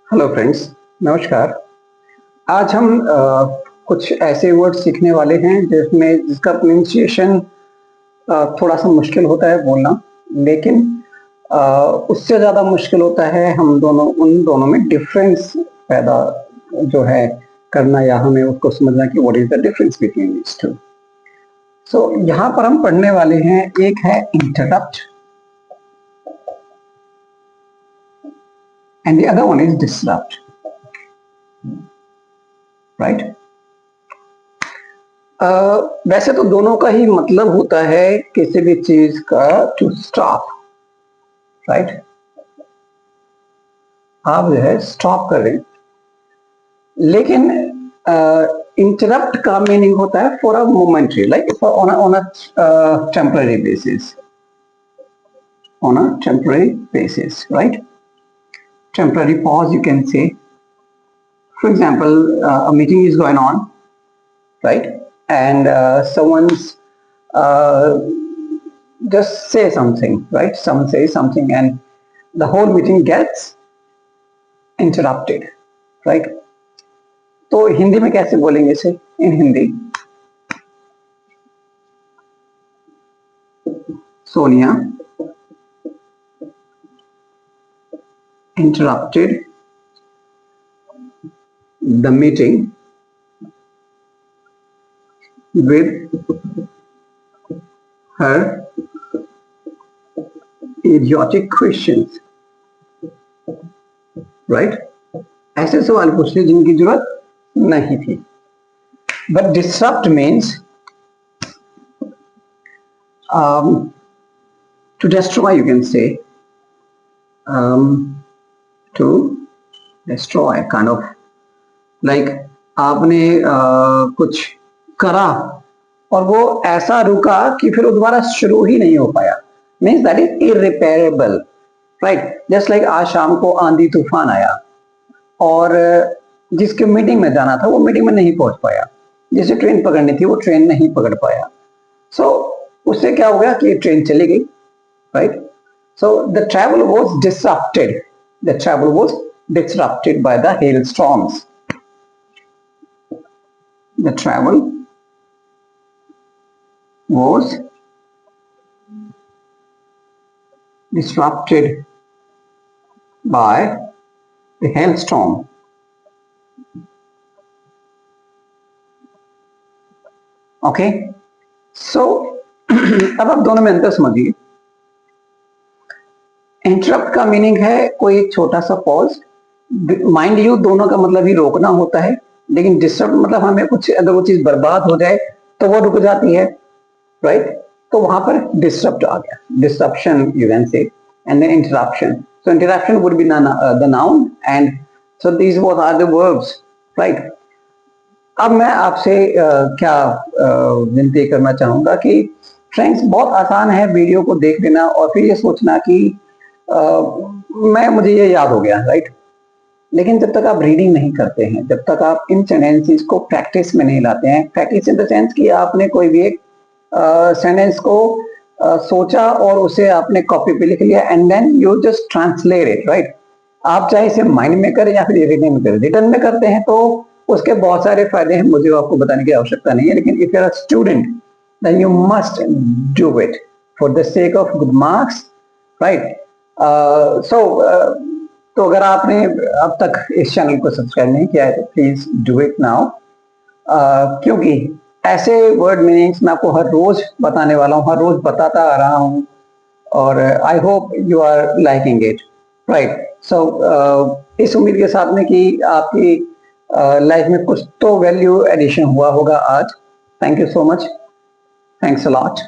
Hello friends, नमस्कार। आज हम कुछ ऐसे वर्ड सीखने वाले हैं जिसका प्रोनाउंसिएशन थोड़ा सा मुश्किल होता है बोलना, लेकिन अ, उससे ज़्यादा मुश्किल होता है हम दोनों उन दोनों में डिफरेंस पैदा जो है करना, या हमें उसको समझना कि what is the difference between these two. So यहाँ पर हम पढ़ने वाले हैं, एक है interrupt and the other one is disrupt, right. वैसे तो दोनों का ही मतलब होता है किसी भी चीज का टू स्टॉप, राइट। आप जो है स्टॉप कर रहे हैं, लेकिन इंटरप्ट का मीनिंग होता है for a momentary, like on a temporary basis, on a temporary basis, right? Temporary pause, you can say. For example, a meeting is going on, right? And someone's just say something, right? Someone says something and the whole meeting gets interrupted, right? तो हिंदी में कैसे बोलेंगे इसे? इन Hindi, Sonia interrupted the meeting with her idiotic questions, right? ऐसे सवाल पूछ लिए जिनकी जरूरत नहीं थी। But disrupt means to destroy, you can say, to destroy, kind of like आपने कुछ करा और वो ऐसा रुका कि फिर वो दोबारा शुरू ही नहीं हो पाया, means that is irreparable, right. Just like आज शाम को आंधी तूफान आया और जिसके मीटिंग में जाना था वो मीटिंग में नहीं पहुंच पाया, जिसे ट्रेन पकड़नी थी वो ट्रेन नहीं पकड़ पाया। सो उससे क्या हो गया कि ट्रेन चली गई, right. So the travel was disrupted. The travel was disrupted by the hailstorms. The travel was disrupted by the hailstorm. Okay. So अब आप दोनों में अंतर समझिए। इंटरप्ट का मीनिंग है कोई एक छोटा सा पॉज, माइंड यू दोनों का मतलब ही रोकना होता है, लेकिन डिस्टर्ब मतलब हमें कुछ अगर वो चीज बर्बाद हो जाए तो वो रुक जाती है, राइट। तो वहां पर डिस्टर्ब आ गया, disruption you can say, and then interruption. So interruption would be the noun and so these both are the verbs, right. अब मैं आपसे क्या विनती करना चाहूंगा कि फ्रेंड्स बहुत आसान है वीडियो को देख लेना और फिर ये सोचना कि मुझे ये याद हो गया, राइट। लेकिन जब तक आप रीडिंग नहीं करते हैं, जब तक आप इन सेंटेंसेस को प्रैक्टिस में नहीं लाते हैं, प्रैक्टिस इन द सेंस कि आपने कोई भी एक सेंटेंस को सोचा और उसे आपने कॉपी पे लिख लिया and then you just translate it, right. आप चाहे इसे माइंड में करें या फिर रिटन में करें, रिटन में करते हैं तो उसके बहुत सारे फायदे हैं, मुझे आपको बताने की आवश्यकता नहीं है, लेकिन if you are a student then you must do it for the sake of good marks, right. तो अगर आपने अब तक इस चैनल को सब्सक्राइब नहीं किया है तो प्लीज डू इट नाउ, क्योंकि ऐसे वर्ड मीनिंग्स मैं आपको हर रोज बताने वाला हूँ, हर रोज बताता आ रहा हूँ, और I hope you are liking it, right. So इस उम्मीद के साथ में कि आपकी लाइफ में कुछ तो वैल्यू एडिशन हुआ होगा आज। Thank you so much, thanks a lot.